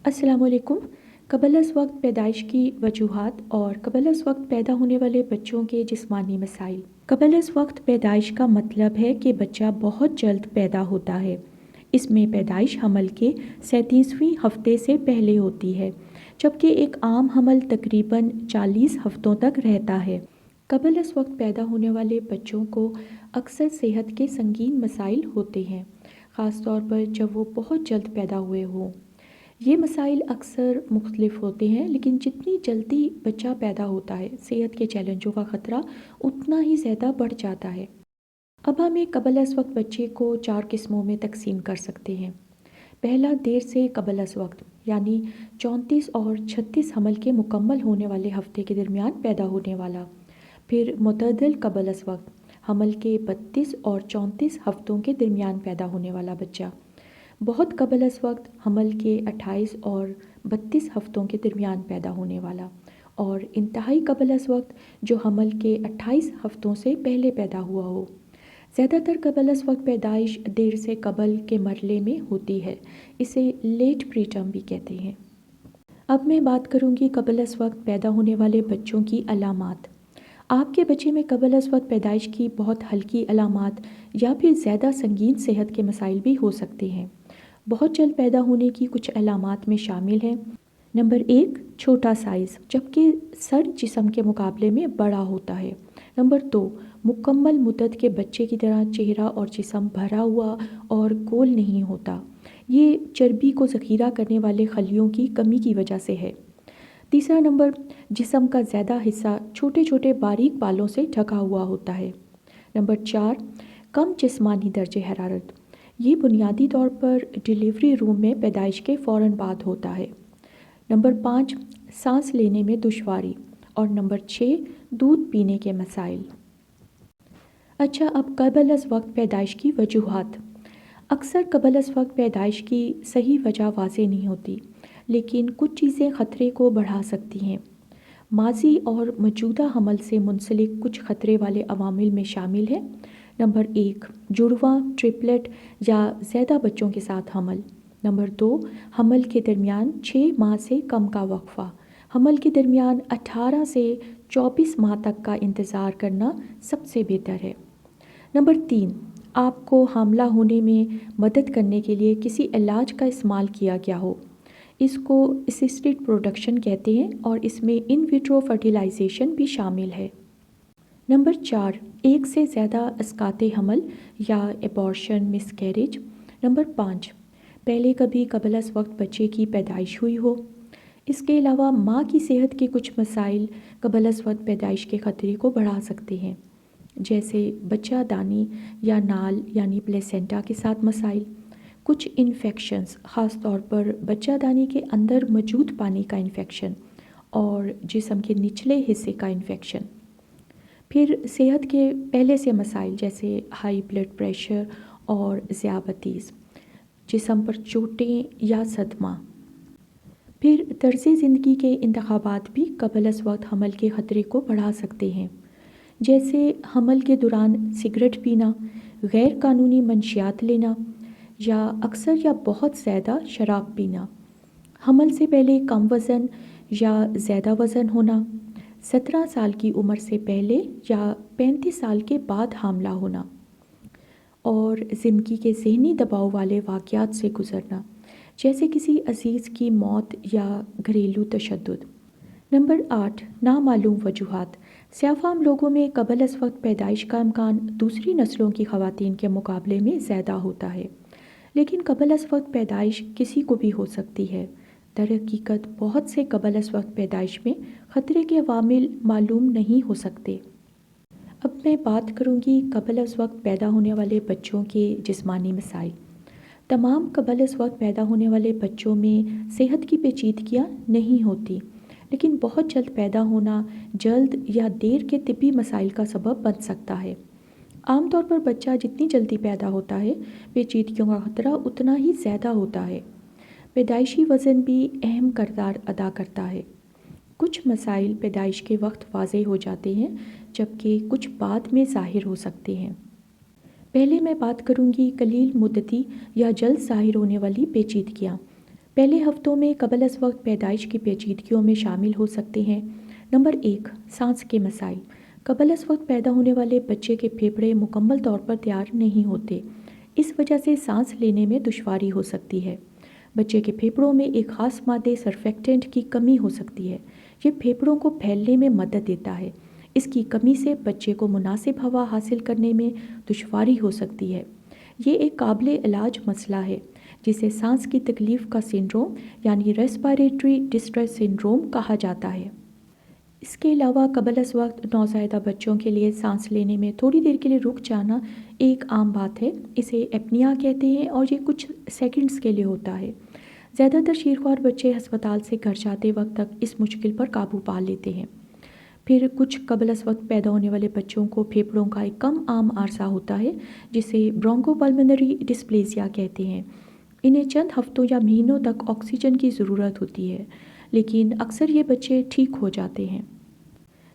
السلام علیکم۔ قبل از وقت پیدائش کی وجوہات اور قبل از وقت پیدا ہونے والے بچوں کے جسمانی مسائل۔ قبل از وقت پیدائش کا مطلب ہے کہ بچہ بہت جلد پیدا ہوتا ہے۔ اس میں پیدائش حمل کے 37ویں ہفتے سے پہلے ہوتی ہے، جبکہ ایک عام حمل تقریباً 40 ہفتوں تک رہتا ہے۔ قبل از وقت پیدا ہونے والے بچوں کو اکثر صحت کے سنگین مسائل ہوتے ہیں، خاص طور پر جب وہ بہت جلد پیدا ہوئے ہوں۔ یہ مسائل اکثر مختلف ہوتے ہیں، لیکن جتنی جلدی بچہ پیدا ہوتا ہے، صحت کے چیلنجوں کا خطرہ اتنا ہی زیادہ بڑھ جاتا ہے۔ اب ہم ایک قبل از وقت بچے کو 4 قسموں میں تقسیم کر سکتے ہیں۔ پہلا، دیر سے قبل از وقت، یعنی 34 اور 36 حمل کے مکمل ہونے والے ہفتے کے درمیان پیدا ہونے والا۔ پھر معتدل قبل از وقت، حمل کے 32 اور 34 ہفتوں کے درمیان پیدا ہونے والا بچہ۔ بہت قبل از وقت، حمل کے 28 اور 32 ہفتوں کے درمیان پیدا ہونے والا۔ اور انتہائی قبل از وقت، جو حمل کے 28 ہفتوں سے پہلے پیدا ہوا ہو۔ زیادہ تر قبل از وقت پیدائش دیر سے قبل کے مرحلے میں ہوتی ہے، اسے لیٹ پریٹرم بھی کہتے ہیں۔ اب میں بات کروں گی قبل از وقت پیدا ہونے والے بچوں کی علامات۔ آپ کے بچے میں قبل از وقت پیدائش کی بہت ہلکی علامات یا پھر زیادہ سنگین صحت کے مسائل بھی ہو سکتے ہیں۔ بہت جلد پیدا ہونے کی کچھ علامات میں شامل ہیں۔ نمبر 1، چھوٹا سائز، جبکہ سر جسم کے مقابلے میں بڑا ہوتا ہے۔ نمبر 2، مکمل مدت کے بچے کی طرح چہرہ اور جسم بھرا ہوا اور گول نہیں ہوتا۔ یہ چربی کو ذخیرہ کرنے والے خلیوں کی کمی کی وجہ سے ہے۔ تیسرا نمبر، جسم کا زیادہ حصہ چھوٹے چھوٹے باریک بالوں سے ڈھکا ہوا ہوتا ہے۔ نمبر 4، کم جسمانی درجہ حرارت۔ یہ بنیادی طور پر ڈیلیوری روم میں پیدائش کے فوراً بعد ہوتا ہے۔ نمبر 5، سانس لینے میں دشواری۔ اور نمبر 6، دودھ پینے کے مسائل۔ اچھا، اب قبل از وقت پیدائش کی وجوہات۔ اکثر قبل از وقت پیدائش کی صحیح وجہ واضح نہیں ہوتی، لیکن کچھ چیزیں خطرے کو بڑھا سکتی ہیں۔ ماضی اور موجودہ حمل سے منسلک کچھ خطرے والے عوامل میں شامل ہیں۔ نمبر 1، جڑواں، ٹرپلٹ یا زیادہ بچوں کے ساتھ حمل۔ نمبر 2، حمل کے درمیان 6 ماہ سے کم کا وقفہ۔ حمل کے درمیان 18 سے 24 ماہ تک کا انتظار کرنا سب سے بہتر ہے۔ نمبر 3، آپ کو حاملہ ہونے میں مدد کرنے کے لیے کسی علاج کا استعمال کیا گیا ہو۔ اس کو اسسٹڈ ریپروڈکشن کہتے ہیں اور اس میں ان ویٹرو فرٹیلائزیشن بھی شامل ہے۔ نمبر 4، ایک سے زیادہ اسقاط حمل یا ایبارشن مسکیریج۔ نمبر 5، پہلے کبھی قبل از وقت بچے کی پیدائش ہوئی ہو۔ اس کے علاوہ ماں کی صحت کے کچھ مسائل قبل از وقت پیدائش کے خطرے کو بڑھا سکتے ہیں، جیسے بچہ دانی یا نال یعنی پلیسینٹا کے ساتھ مسائل، کچھ انفیکشنز، خاص طور پر بچہ دانی کے اندر موجود پانی کا انفیکشن اور جسم کے نچلے حصے کا انفیکشن۔ پھر صحت کے پہلے سے مسائل جیسے ہائی بلڈ پریشر اور ذیابیطس، جسم پر چوٹیں یا صدمہ۔ پھر طرز زندگی کے انتخابات بھی قبل از وقت حمل کے خطرے کو بڑھا سکتے ہیں، جیسے حمل کے دوران سگریٹ پینا، غیر قانونی منشیات لینا یا اکثر یا بہت زیادہ شراب پینا، حمل سے پہلے کم وزن یا زیادہ وزن ہونا، 17 سال کی عمر سے پہلے یا 35 سال کے بعد حاملہ ہونا، اور زندگی کے ذہنی دباؤ والے واقعات سے گزرنا، جیسے کسی عزیز کی موت یا گھریلو تشدد۔ نمبر 8، نامعلوم وجوہات۔ سیاہ فام لوگوں میں قبل از وقت پیدائش کا امکان دوسری نسلوں کی خواتین کے مقابلے میں زیادہ ہوتا ہے، لیکن قبل از وقت پیدائش کسی کو بھی ہو سکتی ہے۔ در حقیقت بہت سے قبل از وقت پیدائش میں خطرے کے عوامل معلوم نہیں ہو سکتے۔ اب میں بات کروں گی قبل از وقت پیدا ہونے والے بچوں کے جسمانی مسائل۔ تمام قبل از وقت پیدا ہونے والے بچوں میں صحت کی پیچیدگیاں نہیں ہوتی، لیکن بہت جلد پیدا ہونا جلد یا دیر کے طبی مسائل کا سبب بن سکتا ہے۔ عام طور پر بچہ جتنی جلدی پیدا ہوتا ہے، پیچیدگیوں کا خطرہ اتنا ہی زیادہ ہوتا ہے۔ پیدائشی وزن بھی اہم کردار ادا کرتا ہے۔ کچھ مسائل پیدائش کے وقت واضح ہو جاتے ہیں، جبکہ کچھ بعد میں ظاہر ہو سکتے ہیں۔ پہلے میں بات کروں گی قلیل مدتی یا جلد ظاہر ہونے والی پیچیدگیاں۔ پہلے ہفتوں میں قبل از وقت پیدائش کی پیچیدگیوں میں شامل ہو سکتے ہیں۔ نمبر 1، سانس کے مسائل۔ قبل از وقت پیدا ہونے والے بچے کے پھیپھڑے مکمل طور پر تیار نہیں ہوتے، اس وجہ سے سانس لینے میں دشواری ہو سکتی ہے۔ بچے کے پھیپھڑوں میں ایک خاص مادے سرفیکٹنٹ کی کمی ہو سکتی ہے۔ یہ پھیپھڑوں کو پھیلنے میں مدد دیتا ہے۔ اس کی کمی سے بچے کو مناسب ہوا حاصل کرنے میں دشواری ہو سکتی ہے۔ یہ ایک قابل علاج مسئلہ ہے جسے سانس کی تکلیف کا سنڈروم یعنی ریسپائریٹری ڈسٹریس سنڈروم کہا جاتا ہے۔ اس کے علاوہ قبل از وقت نوزائیدہ بچوں کے لیے سانس لینے میں تھوڑی دیر کے لیے رک جانا ایک عام بات ہے۔ اسے ایپنیا کہتے ہیں اور یہ کچھ سیکنڈز کے لیے ہوتا ہے۔ زیادہ تر شیرخوار بچے ہسپتال سے گھر جاتے وقت تک اس مشکل پر قابو پا لیتے ہیں۔ پھر کچھ قبل از وقت پیدا ہونے والے بچوں کو پھیپھڑوں کا ایک کم عام عارضہ ہوتا ہے جسے برونکو پلمنری ڈسپلیزیا کہتے ہیں۔ انہیں چند ہفتوں یا مہینوں تک آکسیجن کی ضرورت ہوتی ہے، لیکن اکثر یہ بچے ٹھیک ہو جاتے ہیں۔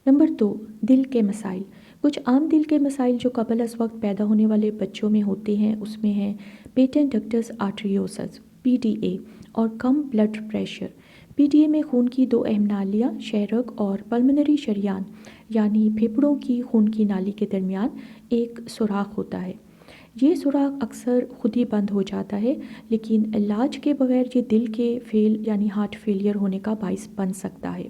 نمبر 2، دل کے مسائل۔ کچھ عام دل کے مسائل جو قبل از وقت پیدا ہونے والے بچوں میں ہوتے ہیں اس میں ہیں پیٹنٹ ڈکٹس آرٹریوسس (PDA) اور کم بلڈ پریشر۔ PDA میں خون کی دو اہم نالیاں شہرگ اور پلمنری شریان یعنی پھیپھڑوں کی خون کی نالی کے درمیان ایک سوراخ ہوتا ہے۔ یہ سوراخ اکثر خود ہی بند ہو جاتا ہے، لیکن علاج کے بغیر یہ دل کے فیل یعنی ہارٹ فیلئر ہونے کا باعث بن سکتا ہے۔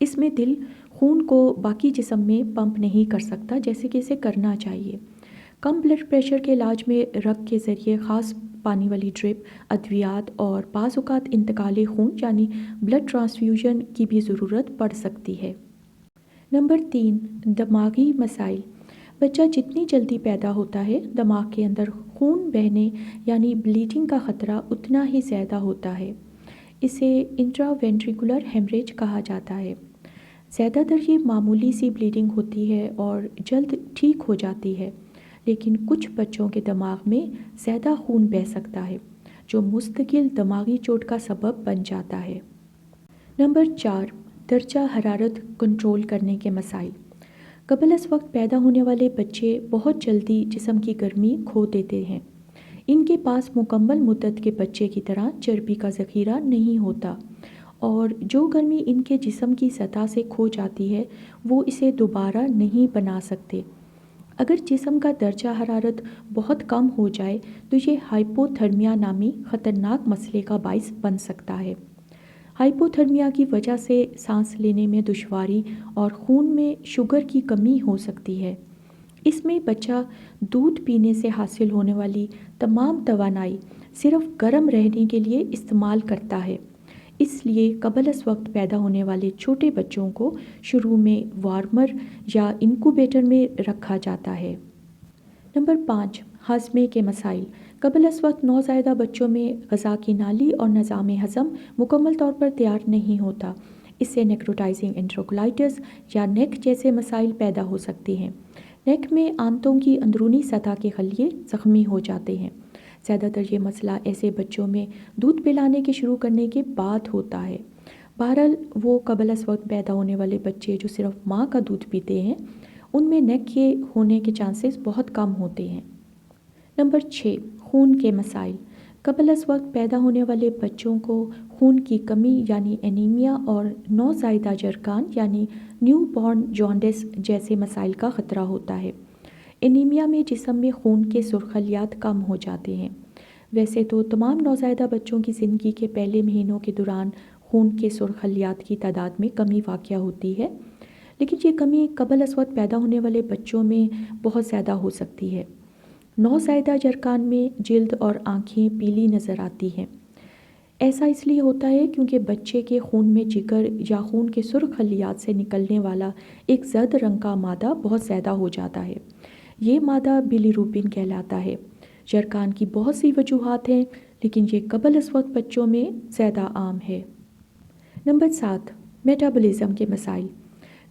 اس میں دل خون کو باقی جسم میں پمپ نہیں کر سکتا جیسے کہ اسے کرنا چاہیے۔ کم بلڈ پریشر کے علاج میں رگ کے ذریعے خاص پانی والی ڈرپ، ادویات اور بعض اوقات انتقال خون یعنی بلڈ ٹرانسفیوژن کی بھی ضرورت پڑ سکتی ہے۔ نمبر 3، دماغی مسائل۔ بچہ جتنی جلدی پیدا ہوتا ہے، دماغ کے اندر خون بہنے یعنی بلیڈنگ کا خطرہ اتنا ہی زیادہ ہوتا ہے۔ اسے انٹرا وینٹریکولر ہیمریج کہا جاتا ہے۔ زیادہ تر یہ معمولی سی بلیڈنگ ہوتی ہے اور جلد ٹھیک ہو جاتی ہے، لیکن کچھ بچوں کے دماغ میں زیادہ خون بہہ سکتا ہے جو مستقل دماغی چوٹ کا سبب بن جاتا ہے۔ نمبر 4، درجہ حرارت کنٹرول کرنے کے مسائل۔ قبل از وقت پیدا ہونے والے بچے بہت جلدی جسم کی گرمی کھو دیتے ہیں۔ ان کے پاس مکمل مدت کے بچے کی طرح چربی کا ذخیرہ نہیں ہوتا، اور جو گرمی ان کے جسم کی سطح سے کھو جاتی ہے وہ اسے دوبارہ نہیں بنا سکتے۔ اگر جسم کا درجہ حرارت بہت کم ہو جائے تو یہ ہائپوتھرمیا نامی خطرناک مسئلے کا باعث بن سکتا ہے۔ ہائپوتھرمیا کی وجہ سے سانس لینے میں دشواری اور خون میں شوگر کی کمی ہو سکتی ہے۔ اس میں بچہ دودھ پینے سے حاصل ہونے والی تمام توانائی صرف گرم رہنے کے لیے استعمال کرتا ہے۔ اس لیے قبل از وقت پیدا ہونے والے چھوٹے بچوں کو شروع میں وارمر یا انکوبیٹر میں رکھا جاتا ہے۔ نمبر 5، ہاضمے کے مسائل۔ قبل از وقت نوزائیدہ بچوں میں غذا کی نالی اور نظام ہضم مکمل طور پر تیار نہیں ہوتا۔ اس سے نیکروٹائزنگ انٹروکولائٹس یا نیک جیسے مسائل پیدا ہو سکتے ہیں۔ نیک میں آنتوں کی اندرونی سطح کے خلیے زخمی ہو جاتے ہیں۔ زیادہ تر یہ مسئلہ ایسے بچوں میں دودھ پلانے کے شروع کرنے کے بعد ہوتا ہے۔ بہرحال وہ قبل از وقت پیدا ہونے والے بچے جو صرف ماں کا دودھ پیتے ہیں ان میں نیک کے ہونے کے چانسز بہت کم ہوتے ہیں۔ نمبر 6، خون کے مسائل۔ قبل از وقت پیدا ہونے والے بچوں کو خون کی کمی یعنی اینیمیا اور نوزائیدہ جرقان یعنی نیو بورن جانڈس جیسے مسائل کا خطرہ ہوتا ہے۔ اینیمیا میں جسم میں خون کے سرخ خلیات کم ہو جاتے ہیں۔ ویسے تو تمام نوزائیدہ بچوں کی زندگی کے پہلے مہینوں کے دوران خون کے سرخ خلیات کی تعداد میں کمی واقع ہوتی ہے، لیکن یہ کمی قبل از وقت پیدا ہونے والے بچوں میں بہت زیادہ ہو سکتی ہے۔ نوزائیدہ جرقان میں جلد اور آنکھیں پیلی نظر آتی ہیں۔ ایسا اس لیے ہوتا ہے کیونکہ بچے کے خون میں جگر یا خون کے سرخ خلیات سے نکلنے والا ایک زرد رنگ کا مادہ بہت زیادہ ہو جاتا ہے۔ یہ مادہ بیلیروبن کہلاتا ہے۔ جرقان کی بہت سی وجوہات ہیں، لیکن یہ قبل از وقت بچوں میں زیادہ عام ہے۔ نمبر 7، میٹابولزم کے مسائل۔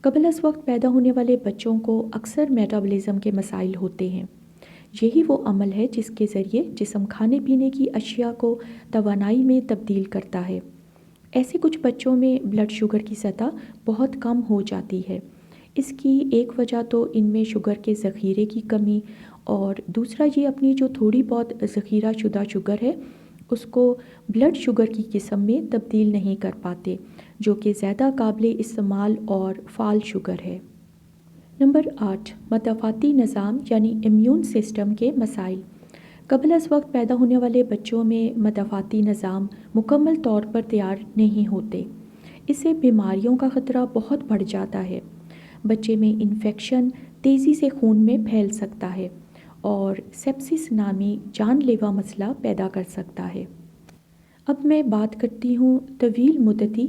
قبل از وقت پیدا ہونے والے بچوں کو اکثر میٹابولزم کے مسائل ہوتے ہیں۔ یہی وہ عمل ہے جس کے ذریعے جسم کھانے پینے کی اشیاء کو توانائی میں تبدیل کرتا ہے۔ ایسے کچھ بچوں میں بلڈ شوگر کی سطح بہت کم ہو جاتی ہے۔ اس کی ایک وجہ تو ان میں شوگر کے ذخیرے کی کمی اور دوسرا یہ اپنی جو تھوڑی بہت ذخیرہ شدہ شوگر ہے اس کو بلڈ شوگر کی قسم میں تبدیل نہیں کر پاتے، جو کہ زیادہ قابل استعمال اور فعال شوگر ہے۔ نمبر 8، مدافعتی نظام یعنی امیون سسٹم کے مسائل۔ قبل از وقت پیدا ہونے والے بچوں میں مدافعتی نظام مکمل طور پر تیار نہیں ہوتے۔ اس سے بیماریوں کا خطرہ بہت بڑھ جاتا ہے۔ بچے میں انفیکشن تیزی سے خون میں پھیل سکتا ہے اور سیپسس نامی جان لیوا مسئلہ پیدا کر سکتا ہے۔ اب میں بات کرتی ہوں طویل مدتی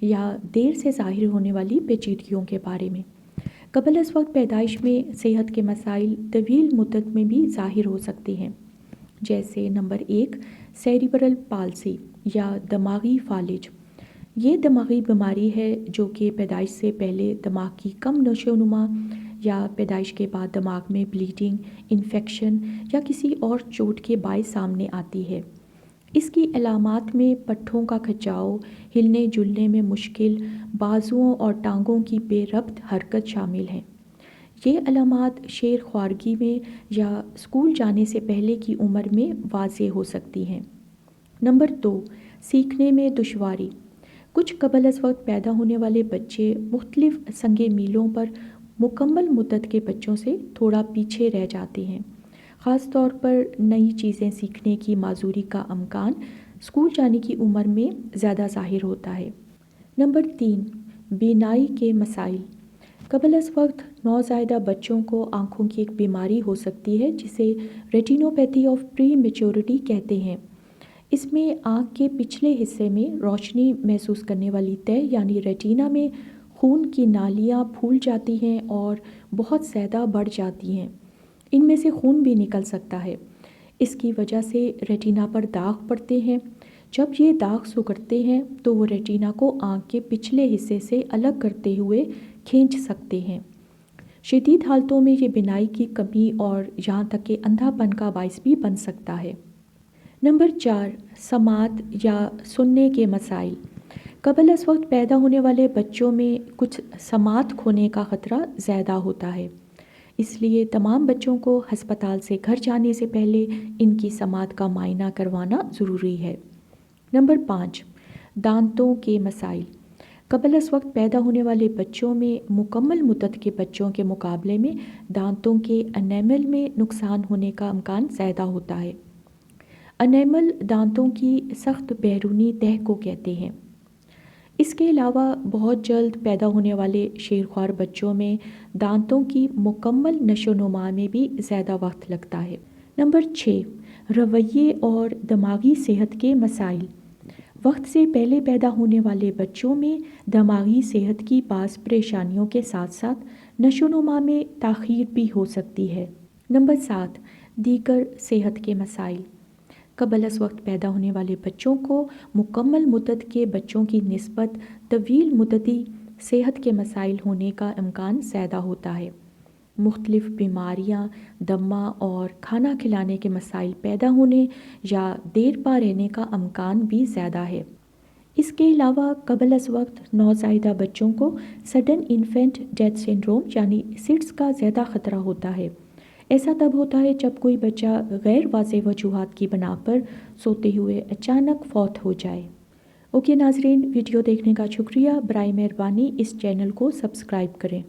یا دیر سے ظاہر ہونے والی پیچیدگیوں کے بارے میں۔ قبل از وقت پیدائش میں صحت کے مسائل طویل مدت میں بھی ظاہر ہو سکتے ہیں، جیسے نمبر 1، سیریبرل پالسی یا دماغی فالج۔ یہ دماغی بیماری ہے جو کہ پیدائش سے پہلے دماغ کی کم نشو و نما یا پیدائش کے بعد دماغ میں بلیڈنگ، انفیکشن یا کسی اور چوٹ کے باعث سامنے آتی ہے۔ اس کی علامات میں پٹھوں کا کھچاؤ، ہلنے جلنے میں مشکل، بازوؤں اور ٹانگوں کی بے ربط حرکت شامل ہیں۔ یہ علامات شیر خوارگی میں یا اسکول جانے سے پہلے کی عمر میں واضح ہو سکتی ہیں۔ نمبر 2، سیکھنے میں دشواری۔ کچھ قبل از وقت پیدا ہونے والے بچے مختلف سنگ میلوں پر مکمل مدت کے بچوں سے تھوڑا پیچھے رہ جاتے ہیں۔ خاص طور پر نئی چیزیں سیکھنے کی معذوری کا امکان اسکول جانے کی عمر میں زیادہ ظاہر ہوتا ہے۔ نمبر 3، بینائی کے مسائل۔ قبل از وقت نوزائیدہ بچوں کو آنکھوں کی ایک بیماری ہو سکتی ہے جسے ریٹینوپیتھی آف پری میچورٹی کہتے ہیں۔ اس میں آنکھ کے پچھلے حصے میں روشنی محسوس کرنے والی تہہ یعنی ریٹینا میں خون کی نالیاں پھول جاتی ہیں اور بہت زیادہ بڑھ جاتی ہیں۔ ان میں سے خون بھی نکل سکتا ہے۔ اس کی وجہ سے ریٹینا پر داغ پڑتے ہیں۔ جب یہ داغ سکڑتے ہیں تو وہ ریٹینا کو آنکھ کے پچھلے حصے سے الگ کرتے ہوئے کھینچ سکتے ہیں۔ شدید حالتوں میں یہ بینائی کی کمی اور یہاں تک کہ اندھا پن کا باعث بھی بن سکتا ہے۔ نمبر 4، سماعت یا سننے کے مسائل۔ قبل از وقت پیدا ہونے والے بچوں میں کچھ سماعت کھونے کا خطرہ زیادہ ہوتا ہے، اس لیے تمام بچوں کو ہسپتال سے گھر جانے سے پہلے ان کی سماعت کا معائنہ کروانا ضروری ہے۔ نمبر 5، دانتوں کے مسائل۔ قبل از وقت پیدا ہونے والے بچوں میں مکمل مدت کے بچوں کے مقابلے میں دانتوں کے انیمل میں نقصان ہونے کا امکان زیادہ ہوتا ہے۔ انیمل دانتوں کی سخت بیرونی تہہ کو کہتے ہیں۔ اس کے علاوہ بہت جلد پیدا ہونے والے شیرخوار بچوں میں دانتوں کی مکمل نشو و نما میں بھی زیادہ وقت لگتا ہے۔ نمبر 6، رویے اور دماغی صحت کے مسائل۔ وقت سے پہلے پیدا ہونے والے بچوں میں دماغی صحت کی بعض پریشانیوں کے ساتھ ساتھ نشو و نما میں تاخیر بھی ہو سکتی ہے۔ نمبر 7، دیگر صحت کے مسائل۔ قبل از وقت پیدا ہونے والے بچوں کو مکمل مدت کے بچوں کی نسبت طویل مدتی صحت کے مسائل ہونے کا امکان زیادہ ہوتا ہے۔ مختلف بیماریاں، دمہ اور کھانا کھلانے کے مسائل پیدا ہونے یا دیر پا رہنے کا امکان بھی زیادہ ہے۔ اس کے علاوہ قبل از وقت نوزائیدہ بچوں کو سڈن انفینٹ ڈیتھ سنڈروم یعنی سڈس کا زیادہ خطرہ ہوتا ہے۔ ایسا تب ہوتا ہے جب کوئی بچہ غیر واضح وجوہات کی بنا پر سوتے ہوئے اچانک فوت ہو جائے۔ اوکے ناظرین، ویڈیو دیکھنے کا شکریہ۔ برائے مہربانی اس چینل کو سبسکرائب کریں۔